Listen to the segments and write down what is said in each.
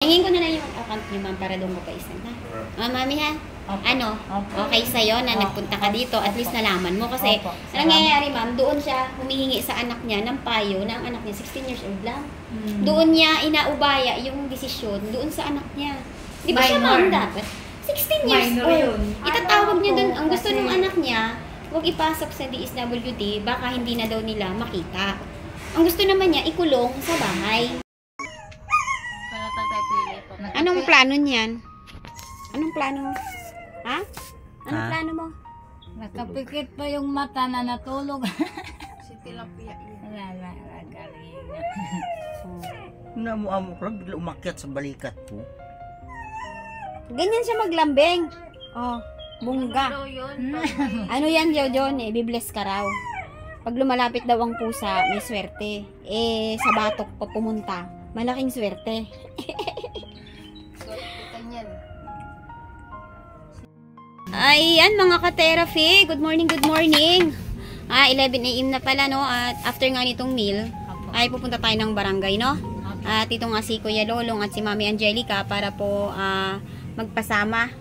Hingin ko na lang yung account niyo, ma'am, para doon ko pa isa na. Mami ha? Ano? Okay sa'yo na nagpunta ka dito, at least nalaman mo. Kasi, ang nangyayari, ma'am, doon siya humihingi sa anak niya ng payo na ang anak niya, 16 years old lang. Doon niya inaubaya yung desisyon doon sa anak niya. Di ba siya, ma'am, dapat? 16 years old. Itatawag niya doon, ang gusto ng anak niya, huwag ipasok sa DSWD, baka hindi na daw nila makita. Ang gusto naman niya, ikulong sa bahay. Anong plano niyan? Anong plano mo? Ha? Anong plano mo? Nakapikit pa yung mata na natulog. Si tilapia yun. Wala, galing. Namu-amo ko lang, bigla umakyat sa balikat po. Ganyan siya maglambing. Oh, bungga. Ano yan, Jojo? Bibless ka raw. Pag lumalapit daw ang pusa, may swerte. Eh, sa batok pa pumunta, malaking swerte. Ayan mga ka-therapy, good morning, good morning. 11 AM na pala, no? At after nga nitong meal, ay pupunta tayo ng barangay, no? At ito nga si Kuya Lolong at si Mami Angelica para po magpasama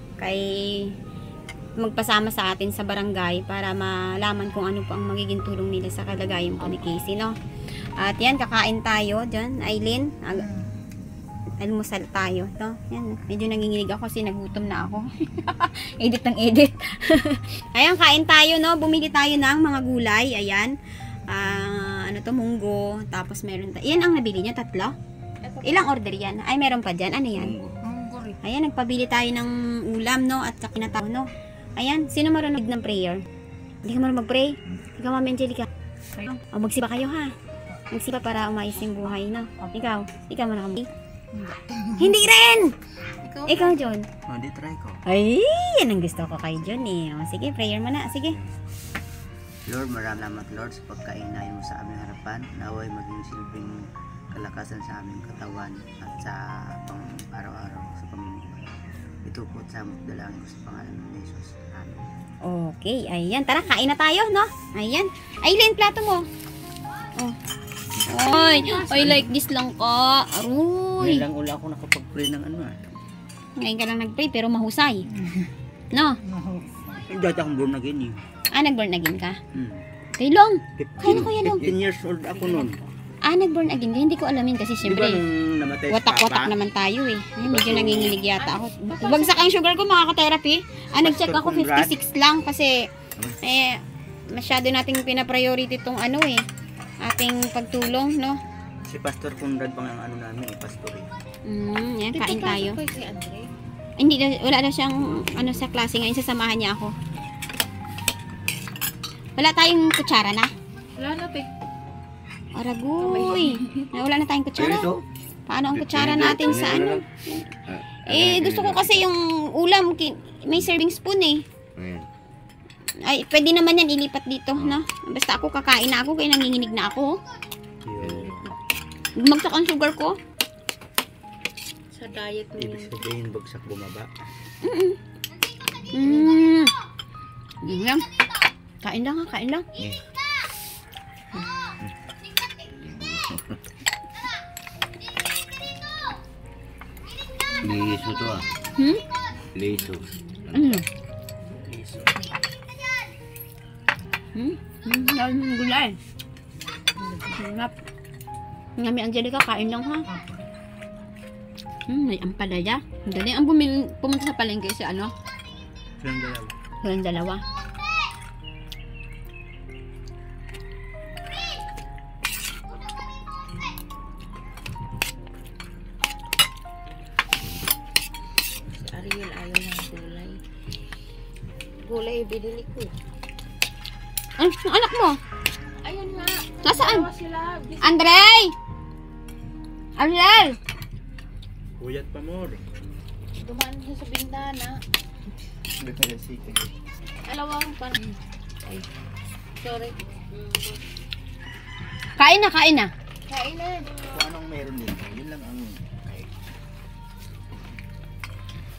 sa atin sa barangay para malaman kung ano po ang magiging tulong nila sa kalagayan po ni Casey, no? At yan, kakain tayo dyan, Aileen. Almusal tayo, no? Yan, medyo nanginginig ako kasi nagutom na ako. Edit ng edit. Ayan, kain tayo, no? Bumili tayo ng mga gulay, ayan. Ano to, munggo, tapos meron tayo. Yan ang nabili niya, 3? Ilang order yan? Ay, meron pa dyan. Ano yan? Ayan, nagpabili tayo ng ulam, no? At kakinataw, no? Ayan, sino marunong ng prayer? Hindi ka marunong mag-pray? Ikaw, Mami Angelica. O, magsiba kayo, ha? Magsiba para umayos yung buhay, no? Ikaw marunong mag-pray? Hindi rin! Ikaw, John? Hindi, try ko. Ay, yan ang gusto ko kay John, eh. O, sige, prayer mo na. Sige. Lord, maraming salamat, Lord, sa pagkainay mo sa aming harapan. Naway maging silbing kalakasan sa aming katawan at sa pang-araw-araw sa pamumuhay. Ito po sa dalangin ko sa pangalan ng Jesus. Amen. Okay, ayan. Tara, kain na tayo, no? Ayan. Aileen, plato mo. Oh. Ay, I like this lang ka. Aroy. Ngayon lang ula ako nakapag-pray ng ano. Ngayon ka lang nag-pray pero mahusay. No? Hindi akong born again eh. Nag-born again ka? Kay Long. Kaya na Kuya Long. 15 years old ako noon. Nag-born again ka? Hindi ko alamin kasi syempre watak-watak naman tayo eh. Ay, medyo nanginginig yata ako. Bagsak ang sugar ko mga ka-therapy. Nag-check ako 56 lang kasi masyado nating pina-priority itong ano eh. Ating pagtulong, no? Si Pastor Conrad pang ang ano namin, pastor eh. Yan, kain tayo. Si Andre? Hindi, wala na siyang ano sa klase ngayon, sasamahan niya ako. Wala tayong kutsara na? Wala na, pe. Aragoy! Wala na tayong kutsara. Paano ang kutsara natin sa ano? Gusto ko kasi yung ulam, may serving spoon eh. Ay, pwede naman yan ilipat dito, no? Basta ako kakain na ako, kaya nanginginig na ako. Magsak ang sugar ko. Sa diet mo. Ibig sabihin, bagsak bumaba. Yan. Kain lang ha, kain lang. Liso to ah. Liso. Dahil ng gulay. Sarap. Mami Angelica, kain lang ha. May ampalaya. Ang galing. Ang pumunta sa palengke si ano? Silang dalawa. Si Ariel ayaw ng gulay. Gulay, binili ko. Ay, yung anak mo? Ayun nga. Nasaan? Sila. Andre! Ariel! Kuyat pa mo. Dumaan siya sa bintana. Alawang pan. Ay. Sorry. Kain na, kain na. Kain na. Kung anong meron din, yun lang ang kain.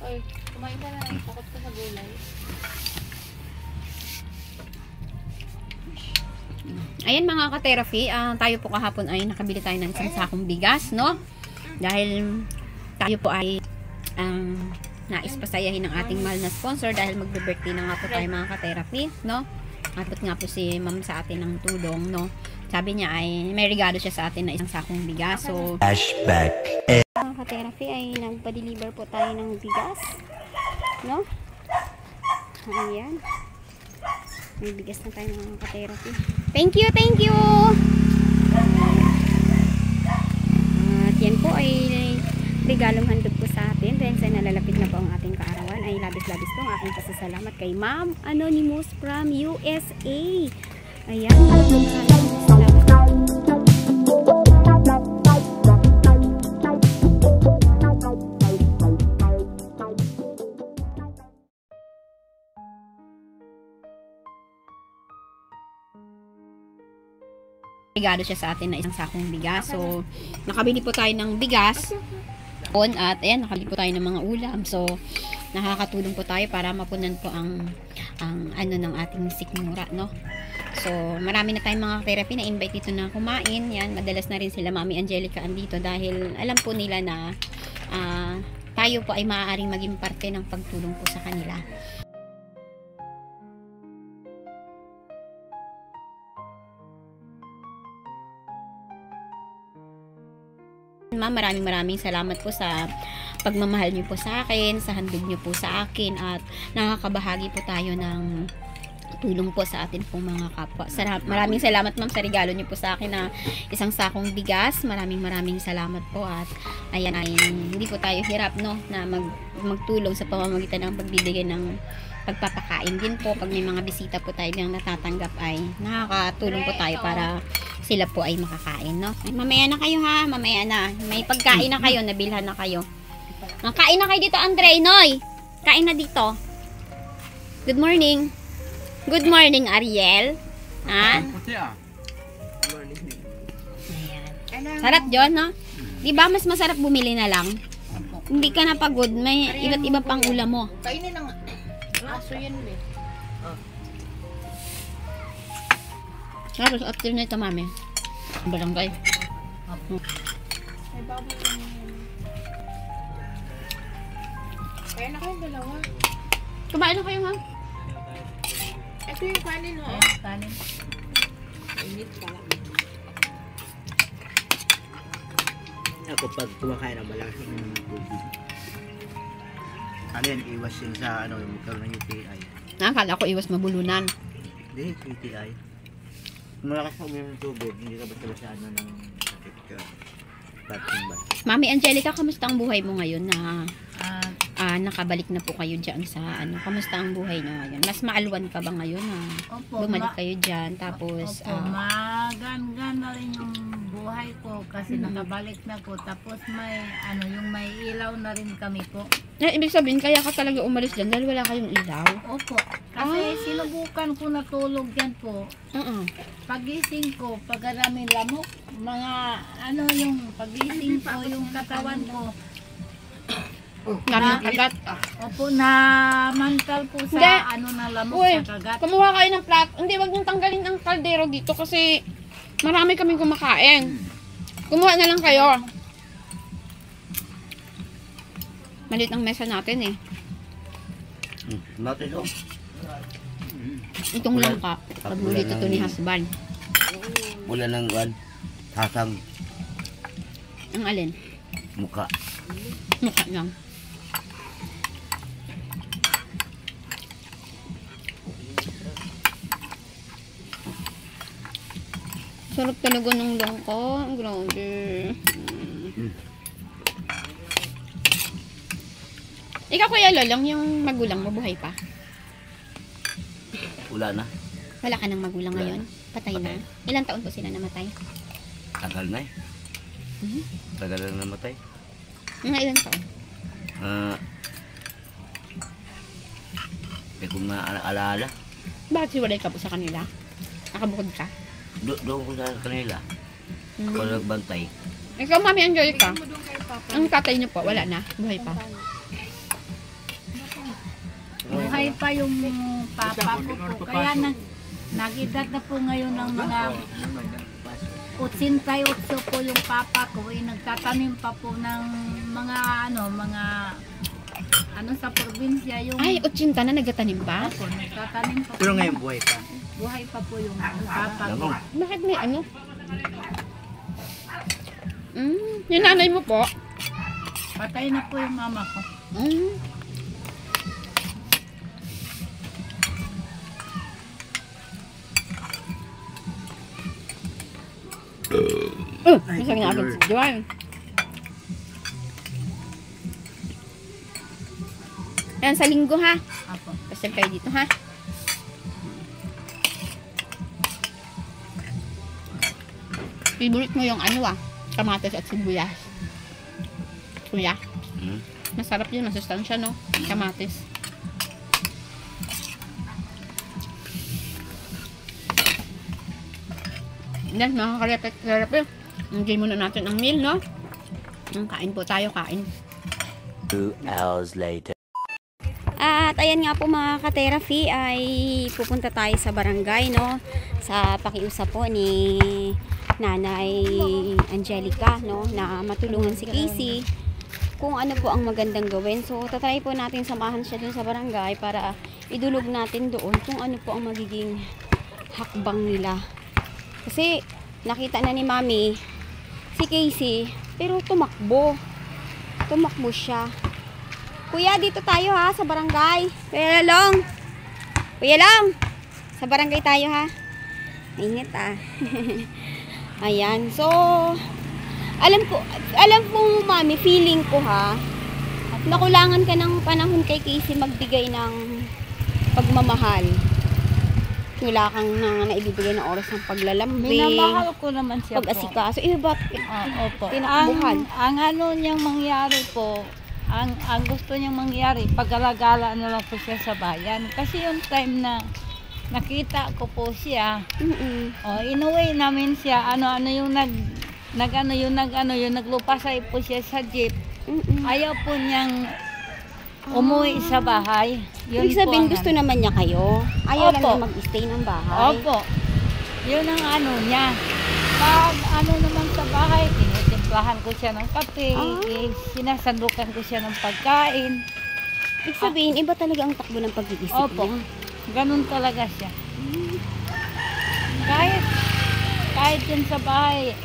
Oy, kumain ka na. Takot ka sa gulay. Ayan mga ka-therapy, tayo po kahapon ay nakabili tayo ng isang sakong bigas, no? Dahil tayo po ay nais pasayahin ng ating mahal na sponsor dahil magbe-birthday na nga po tayo mga ka-therapy, no? Atot nga po si ma'am sa atin ng tulong, no? Sabi niya ay may regalo siya sa atin na isang sakong bigas. So, Flashback. mga ka-therapy ay nagpa-deliver po tayo ng bigas, no? Ayan. May bigas na tayo mga ka-therapy. Thank you, thank you! At yan po ay regalong handog po sa atin dahil sa nalalapit na po ang ating kaarawan ay labis-labis po ang aking pasasalamat kay Ma'am Anonymous from USA. Ayan, maraming salamat. Regalo siya sa atin na isang sakong bigas. So, nakabili po tayo ng bigas. At ayan, nakabili po tayo ng mga ulam. So, nakakatulong po tayo para mapunan po ang ano ng ating sikmura, no? So, marami na tayong mga therapy na invite dito na kumain. Yan, madalas na rin sila Mami Angelica andito dahil alam po nila na tayo po ay maaaring maging parte ng pagtulong po sa kanila. Ma'am, maraming salamat po sa pagmamahal niyo po sa akin, sa handog niyo po sa akin at nakakabahagi po tayo ng tulong po sa atin pong mga kapwa. Maraming salamat ma'am sa regalo niyo po sa akin na isang sakong bigas. Maraming salamat po at ayan ay hindi po tayo hirap, no, na magtulong sa pamamagitan ng pagbibigay ng pagpapakain din po. Pag may mga bisita po tayo nang natatanggap ay nakakatulong po tayo para sila po ay makakain, no? Ay, mamaya na kayo ha, mamaya na. May pagkain na kayo, nabilhan na kayo. Kain na kayo dito, Andre, Noy. Kain na dito. Good morning. Good morning, Ariel. Ha? Ayan. Sarap John, no? Di ba mas masarap bumili na lang? Hindi ka napagod, may iba't iba pang ulam mo. Kainin ng aso yan, be. Tapos after nito, mami, barangay. May baboy lang yan. Kaya na kayong dalawa. Kumain na kayo, ha? Ito yung kanin, ho. Kanin. Init pala. Ako pag kumakain ng malakas ng tubig. Ano yan, iwas yun sa ano, magkaroon ng UTI. Nakakala ko iwas mabulunan. Hindi, UTI. Kung malakas na uminom ng tubig, hindi ka basta-basta ano ng sakit ka. Bating ba? Mami Angelica, kamusta ang buhay mo ngayon na Ah, nakabalik na po kayo dyan sa ano? Kamusta ang buhay niyo ngayon? Mas maalwan ka ba ngayon na opo, bumalik kayo dyan? Tapos, opo, magan-gan na rin yung buhay ko kasi nakabalik na ko. Tapos may ano, yung may ilaw na rin kami po. ibig sabihin, kaya ka talaga umalis dyan dahil wala kayong ilaw? Opo, kasi sinubukan ko natulog dyan po. Pagising ko, pagkarami lamok, mga ano yung pagising ko, yung katawan ko. Namin kagat. Opo, na mantal po sa Hindi. ano na lamok Uy, sa kagat. kumuha kayo ng plato. Hindi, wag niyong tanggalin ang kaldero dito kasi marami kaming kumakain. Kumuha na lang kayo. Malit ang mesa natin eh. Bakit ito? Itong langka. Pag muli ito ni husband. Wala ng gan. Sasang Ang alin? mukha. Mukha lang. Sarap talaga ng langka. Grabe. Ikaw kuya Lolong, yung magulang mo buhay pa? Wala na. Wala ka ng magulang Wala ngayon? Patay na? Ilang taon po sila namatay? Tagal na eh. Mhm. Tagal na namatay. Mga ilang taon? Hindi ko maaalala. Bakit siwalay ka po sa kanila? Nakabukod ka? Doon ko sa kanila. Hmm. Ako nagbantay. Ikaw, Mami Angelica, Mo doon kay Papa. ang tatay niyo po, wala na? Buhay pa? Buhay pa yung papa ko po. Kaya nag-edad na po ngayon ng mga 88 po yung papa ko, nagtatanim pa po ng mga sa probinsya yung Ay, 80 na nagtatanim pa? Opo, nagtatanim pa po. Pero ngayon buhay pa. Buhay pa po yung papa ko. Bakit may ano? Yung nanay mo po? Patay na po yung mama ko. Masang niya agad si Joan. Yan, sa linggo ha. Apo. Pasal kayo dito ha. Favorite mo yung ano kamatis at sibuyas. Kuya. Masarap yun, masustansya no? Kamatis. Yan, mga karepet. Enjoy muna natin ang meal, no? Kain po tayo, kain. 2 hours later. At ayan nga po mga ka-therapy ay pupunta tayo sa barangay, no? Sa pakiusap po ni Nanay Angelica, no? Na matulungan si Casey kung ano po ang magandang gawin. So, tatry po natin samahan siya dun sa barangay para idulog natin doon kung ano po ang magiging hakbang nila. Kasi nakita na ni Mami si Casey, pero tumakbo siya. Kuya, dito tayo ha, sa barangay. Kuya Long, sa barangay tayo ha. Ingat Ayan, so alam ko Mami, feeling ko ha, nakulangan ka ng panahon kay Casey magbigay ng pagmamahal. Wala kang naibibigay ng oras ng paglalambing, Minamahal ko naman siya po. pag-asikaso. Ba't Opo. tinakbuhan? Ang ano niyang mangyari po, ang gusto niyang mangyari, pag-alagala na lang po siya sa bayan. Kasi yung time na nakita ko po siya, inuwi namin siya, yung naglupasay po siya sa jeep. Ayaw po niyang umuwi sa bahay. Yun Ibig sabihin, po ang gusto naman niya kayo. Ayaw lang Opo. niya mag-stay ng bahay. Opo. Yun ang ano niya. Pag ano naman sa bahay, tinitimplahan ko siya ng kape, sinasandukan ko siya ng pagkain. Ibig sabihin, iba talaga ang takbo ng pag-iisip Opo. niya. Ganun talaga siya. Kahit yun sa bahay,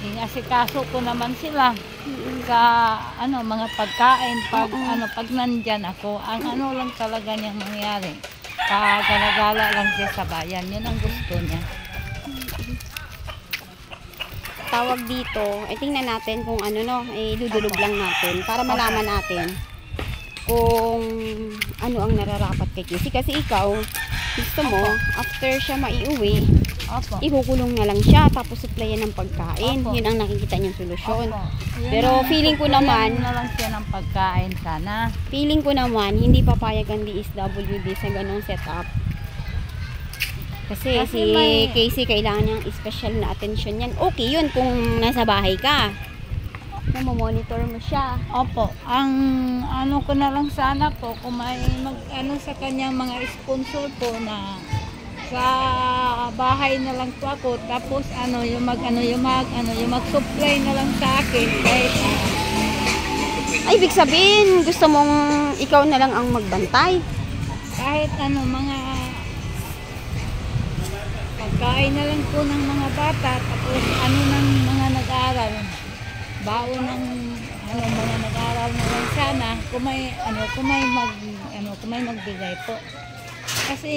inasikaso ko naman sila sa mga pagkain pag nandyan ako. Ang lang talaga niyang mangyari, pag-alagala lang siya sa bayan. Yun ang gusto niya. Tawag dito, tingnan natin kung dudulog lang natin para malaman natin kung ano ang nararapat kay Casey. Kasi ikaw, gusto mo, after siya maiuwi, Opo. ikukulong na lang siya, tapos supplyan ng pagkain. Opo. Yun ang nakikita niyang solusyon. Opo. Yun Pero ang- feeling ko naman, na lang siya ng pagkain sana. hindi papayag ang DSWD sa ganong setup. Kasi Kasi si may- Casey kailangan niyang special na attention yan. Okay yun kung nasa bahay ka. Monitor mo siya. Opo, ang ko na lang sana po kung may sa kanyang mga sponsor po na sa bahay na lang po ako, tapos yung mag-supply na lang sa akin kahit Ay, ibig sabihin, gusto mong ikaw na lang ang magbantay. mga pagkain na lang po ng mga bata, tapos ng mga nag-aaral, baon ng mga nag-aaral na lang sana kung may magbigay po. Kasi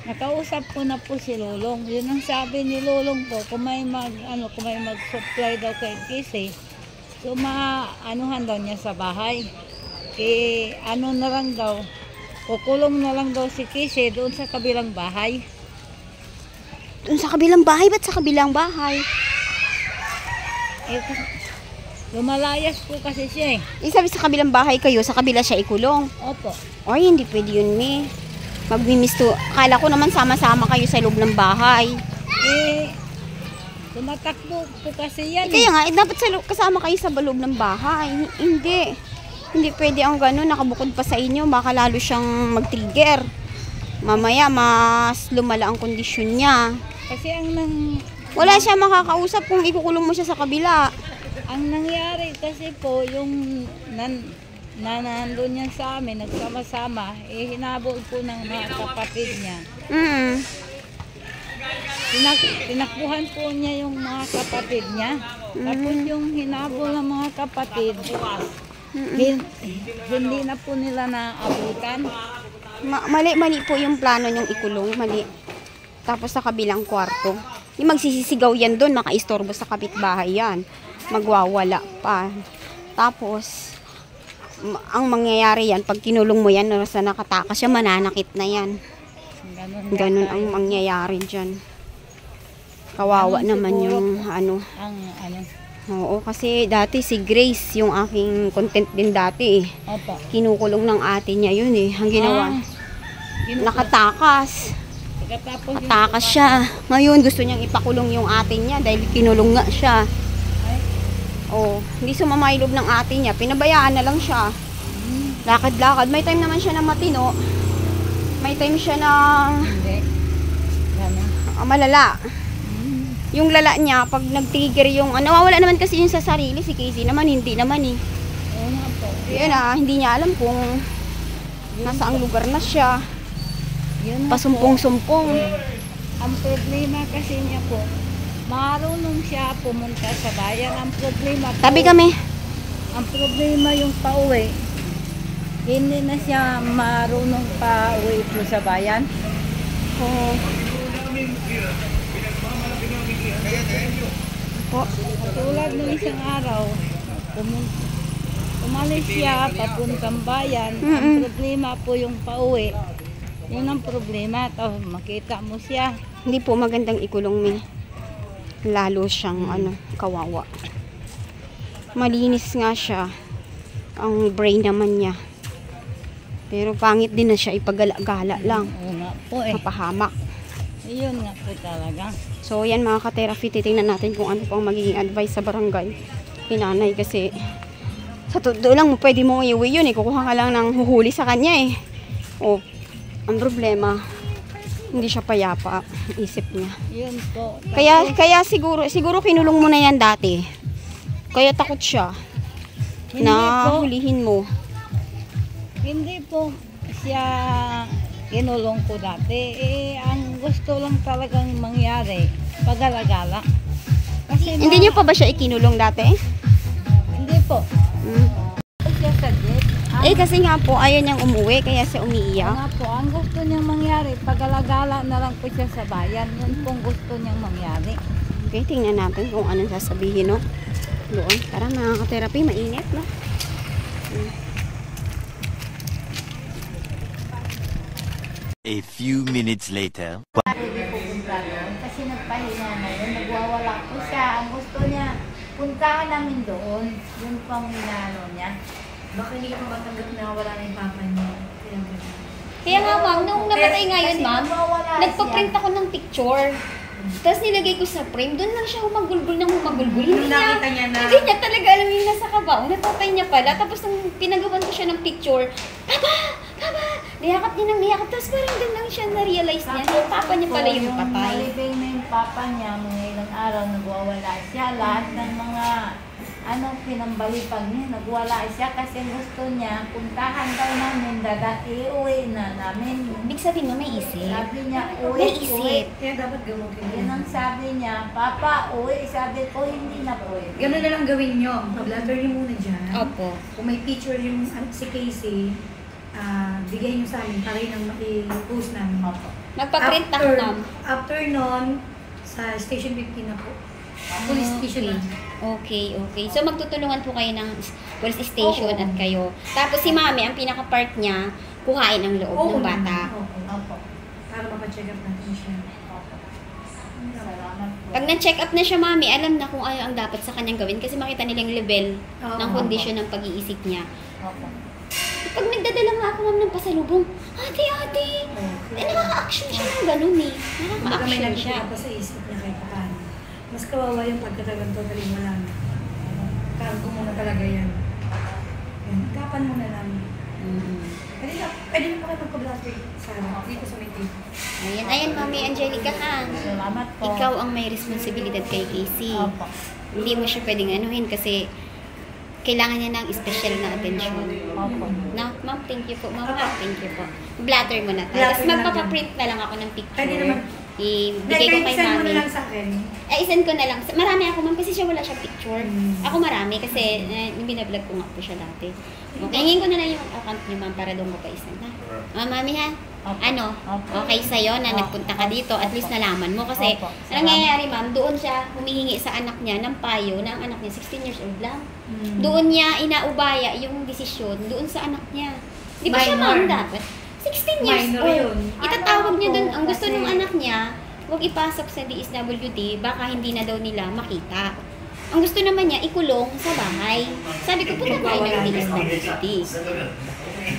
nakausap ko na po si Lulong. Yun ang sabi ni Lulong po, kung may mag-supply daw kay Casey, so maanuhan daw niya sa bahay. Na lang daw, kukulong na lang daw si Casey doon sa kabilang bahay. Doon sa kabilang bahay? Ba't sa kabilang bahay? Lumalayas po kasi siya Sabi sa kabilang bahay kayo, sa kabila siya ikulong. Opo. Ay, hindi pwede yun, me. Magmimisto. Akala ko naman sama-sama kayo sa loob ng bahay. Tumatakbo po kasi yan. Kaya nga, dapat kasama kayo sa loob ng bahay. Hindi. Hindi pwede ang gano'n. Nakabukod pa sa inyo. Baka lalo siyang mag-trigger. Mamaya, mas lumala ang kondisyon niya. Kasi Wala siya makakausap kung ikukulong mo siya sa kabila. ang nangyari kasi po, yung nandun yan sa amin, nagsama-sama, hinabol po ng mga kapatid niya. Tinakbuhan po niya yung mga kapatid niya. Tapos yung hinabol ng mga kapatid, hindi na po nila naabutan. Mali po yung plano niyong ikulong. Mali. Tapos sa kabilang kwarto. Yung magsisisigaw yan doon, makaistorbo sa kapitbahay yan. Magwawala pa. Tapos, ang mangyayari yan, pag kinulong mo yan, nasa nakatakas siya, mananakit na yan. Ganun ang mangyayari dyan. Kawawa naman yung Ang Oo, kasi dati si Grace, yung aking content din dati eh. Opo. Kinukulong ng ate niya yun eh. Ang ginawa, nakatakas. Pagkatapos yung Takas siya. Ngayon gusto niyang ipakulong yung ate niya dahil kinulong nga siya. Oh, hindi sumama yung loob ng ate niya. Pinabayaan na lang siya. Lakad-lakad. May time naman siya na matino. May time siya na hindi. Ganun. malala. Yung lala niya, pag nagtigir yung, nawawala naman kasi yung sa sarili, si Casey naman, hindi naman eh. Oo nga po. Yun hindi niya alam kung nasaang lugar na siya. Yun nga po. Pasumpong-sumpong. Ang problema kasi niya po, marunong siya pumunta sa bayan. Ang problema po, Tabi kami. ang problema yung pauwi. Hindi na siya marunong pauwi po sa bayan. Oo. Tulad ng isang araw, umalis siya papuntang bayan. Ang problema po yung pauwi. Yun ang problema. Tapos makita mo siya. Hindi po magandang ikulong mi. Lalo siyang kawawa. Malinis nga siya. Ang brain naman niya. Pero pangit din na siya ipagala-gala lang. Oo nga po eh. Mapahamak. Yun nga po talaga. So yan mga ka-therapy, titingnan natin kung ano pang magiging advice sa barangay. Pinanay kasi sa todo lang pwede mo iuwi yun eh. Kukuha ka lang ng huhuli sa kanya eh. O, ang problema, hindi siya payapa. Isip niya. Yun po. Kaya siguro kinulong mo na yan dati. Kaya takot siya Hindi na po. hulihin mo. Hindi po siya kinulong ko dati. Ang gusto lang talagang mangyari, pag-alagala. Kasi Hindi niyo pa ba siya ikinulong dati? Hindi po. Siya sa jet. Kasi nga po, ayaw niyang umuwi, kaya siya umiiyak. Nga po, ang gusto niyang mangyari, pag-alagala na lang po siya sa bayan. Yun pong gusto niyang mangyari. Okay, tingnan natin kung anong sasabihin, no? Doon. Tara mga ka-therapy, mainit, no? A few minutes later. Kasi nagpahinga na yun, nagwawala po siya. Ang gusto niya, puntahan namin doon. Yun pang inaano niya. Baka hindi ka matanggap na wala na yung papa niya. Kaya ganun. Kaya nga, ma'am, nung namatay nga yun, ma'am, nagpa-print ako ng picture. Tapos nilagay ko sa frame, doon lang siya humagulgul ng humagulgul. Nung nakita niya na- Hindi niya talaga alam yung nasa kabaong. Napatay niya pala. Tapos nung pinagawan ko siya ng picture, Papa! Papa! Niyakap niya ng niyakap. Tapos parang doon lang siya na-realize niya. Yung papa niya pala yung patay. Malibay na yung papa niya, mga ilang araw nagwawala siya. Lahat ng mga pinambalipag niya, nagwala siya kasi gusto niya, puntahan daw namin, iuwi na namin. Ibig sabihin mo, may isip. Sabi niya, May uwi, isip. uwi. Kaya dapat gamutin Yan ang sabi niya, Papa, uwi. Sabi ko, hindi na pwede. Ganun na lang gawin nyo. Mag-letter nyo muna dyan. Opo. Kung may picture yung si Casey, bigay nyo sa amin para yun ang i-post namin. Magpa-print ako, ma'am. After nun, sa Station 15 na po. Police station na. Okay. So magtutulungan po kayo ng police station at kayo. Tapos si mami, ang pinaka-part niya, kuhain ang loob ng bata. Opo. Para mapacheck up natin siya. Salamat po. Pag na-check up na siya, mami, alam na kung ano ang dapat sa kanyang gawin kasi makita nilang level ng kondisyon ng pag-iisip niya. Opo. Pag nagdadala nga ako, ma'am, ng pasalubong, ate, nakaka-action siya ng ganun eh. Kumbaga may Nakaka-action siya. nagtitira pa sa isip niya kahit paano. Mas kawawa yung pagkatagang totally wala na. Cargo mo na talaga yan. Yan. Kapan mo na lang. Pwede na po kayo magpa-blaster sa dito sa may table. Ayan, Mami Angelica ha. Salamat po. Ikaw ang may responsibilidad kay Casey. Opo. Hindi mo siya pwedeng anuhin kasi kailangan niya ng special na attention. Opo. No, ma'am, thank you po. Ma'am, thank you po. Blatter mo na tayo. Blatter Tapos na lang magpapaprint na lang ako ng picture. Pwede naman. Ibigay ko kay send mo Mami. na lang sa akin. Isend ko na lang. Marami ako, ma'am, kasi siya wala siya picture. Ako marami kasi binablog ko nga po siya dati. Okay, hingin ko na lang yung account niyo, ma'am, para doon ko pa isend, ha? Mami, ha? Opo. Ano? Opo. Okay sa'yo na Opo. nagpunta ka dito, at least nalaman mo. Kasi, Opo. anong nangyayari, ma'am, doon siya humihingi sa anak niya ng payo na ang anak niya, 16 years old lang. Doon niya inaubaya yung desisyon doon sa anak niya. Di ba siya, ma'am, Minor. dapat? 16 years Minor old. yun. Itatawag niya doon, ang gusto Kasi- ng anak niya, huwag ipasok sa DSWD, baka hindi na daw nila makita. Ang gusto naman niya, ikulong sa bahay. Sabi ko, punta tayo ng DSWD.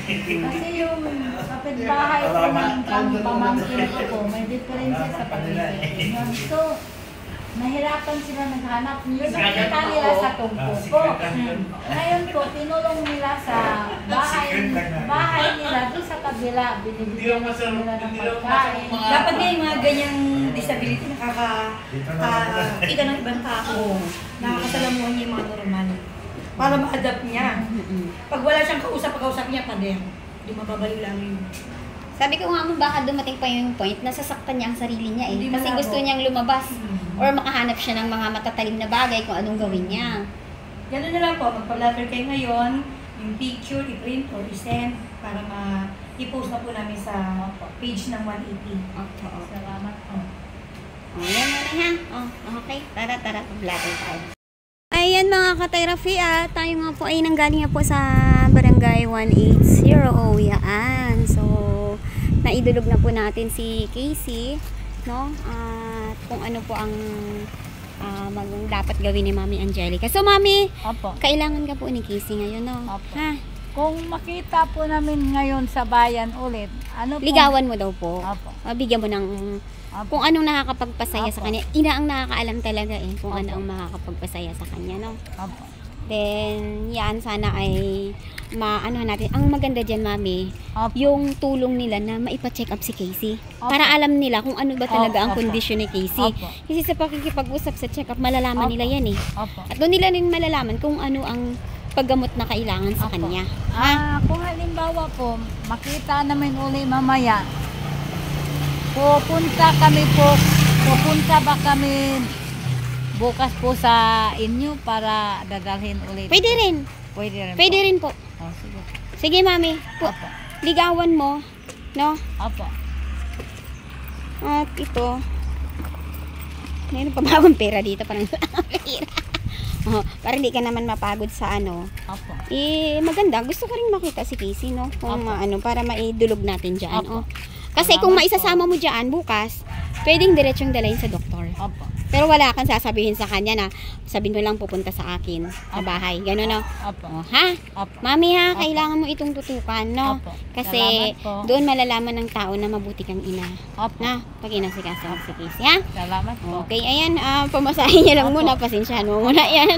Kasi yung kapitbahay ko ng pamangkin ko po, may diferensya sa pag-ibig. So, nahirapan sila naghanap. Yung nakita nila sa tungko ko. Ngayon po, tinulong nila sa bahay nila doon sa kabila. Binibigyan nila ng pagkain. Dapat nga yung mga ganyang disability nakakita ng ibang tao. Nakakasalamuhan niya yung mga normal. Para ma-adapt niya. Pag wala siyang kausap niya pa din. Hindi mababaliw lang yun. Sabi ko nga mo, baka dumating pa yung point na sasaktan niya ang sarili niya eh. Hindi Kasi malabo. gusto niyang lumabas. Or makahanap siya ng mga matatalim na bagay kung anong gawin niya. Ganun na lang po, magpa-blatter kayo ngayon, yung picture, i-print or i-send para i-post na po namin sa page ng 180. Oo. Salamat po. Yan na ha. Okay. Tara, blatter tayo. Ayan mga ka-therapy tayo nga po ay nanggaling nga po sa barangay 180. Yan. So, naidulog na po natin si Casey, no? At kung ano po ang dapat gawin ni Mami Angelica. So, Mami, Opo. kailangan ka po ni Casey ngayon, no? Opo. Ha? Kung makita po namin ngayon sa bayan ulit, ano po? Ligawan mo daw po. Opo. Bigyan mo ng Opo. kung anong nakakapagpasaya sa Opo. kanya. Ina ang nakakaalam talaga kung Opo. ano ang makakapagpasaya sa kanya, no? Opo. Then, yan, sana ay maano natin. Ang maganda dyan, Mami, Opo. yung tulong nila na maipa-check up si Casey. Opo. Para alam nila kung ano ba talaga ang Opo. kondisyon ni Casey. Opo. Kasi sa pakikipag-usap sa check up, malalaman Opo. nila yan eh. Opo. At doon nila rin malalaman kung ano ang paggamot na kailangan sa Opo. kanya. Kung halimbawa po, makita namin uli mamaya, pupunta ba kami bukas po sa inyo para dadalhin ulit? Pwede rin. Pwede rin Pwede po. rin po. Oh, sige. Sige, Mami. Opo. Ligawan mo. No? Opo. At ito. Mayroon pa ba akong pera dito? Parang pera. Para hindi ka naman mapagod sa ano. Opo. Maganda. Gusto ko rin makita si Casey, no? Kung Opo. para maidulog natin dyan. Opo. Kasi Salamat kung po. maisasama mo dyan bukas, pwedeng diretsong dalayin sa doktor. Opo. Pero wala kang sasabihin sa kanya na sabihin mo lang pupunta sa akin sa bahay. Gano'n, no? Opo. Ha? Opo. Mami ha, Opo. kailangan mo itong tutukan, no? Opo. Kasi Salamat po. doon malalaman ng tao na mabuti kang ina. Opo. Na, pag inasikaso mo si Casey, ha? Salamat po. Okay, ayan, pamasahin niya lang Opo. muna, pasensyahan mo muna yan.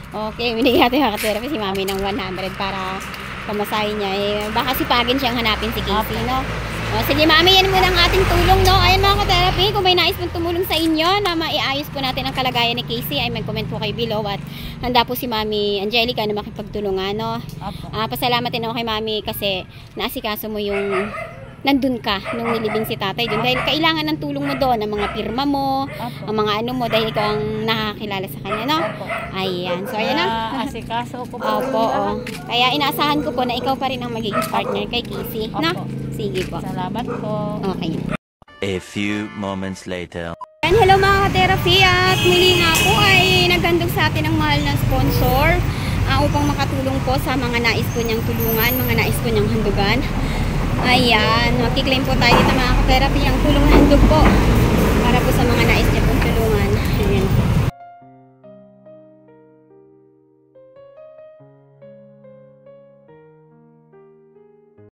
Okay, binigyan natin yung therapy si Mami ng 100 para pamasahin niya. Baka sipagin siyang hanapin si Casey, Opo. no? Sige Mami, yan muna ang ating tulong, no? Ayan mga ka-therapy, kung may nais pong tumulong sa inyo na maiayos po natin ang kalagayan ni Casey, ay mag-comment po kayo below at handa po si Mami Angelica na makipagtulungan, no? Opo. Pasalamat din ako kay Mami kasi naasikaso mo yung nandun ka nung nilibing si tatay dun dahil kailangan ng tulong mo doon, ang mga pirma mo, Opo. ang mga ano mo dahil ikaw ang nakakilala sa kanya, no? Opo. Ayan, so ayan na. Asikaso ko po. Opo, kaya inaasahan ko po na ikaw pa rin ang magiging partner kay Casey, no? Opo. Sige po. Salamat po. Okay. A few moments later. And hello mga ka-therapy at muli nga po ay naghandog sa atin ang mahal na sponsor upang makatulong po sa mga nais po niyang tulungan, mga nais po niyang handugan. Ayan, makiklaim po tayo dito mga ka-therapy ang tulong na handog po para po sa mga nais niya pong tulungan.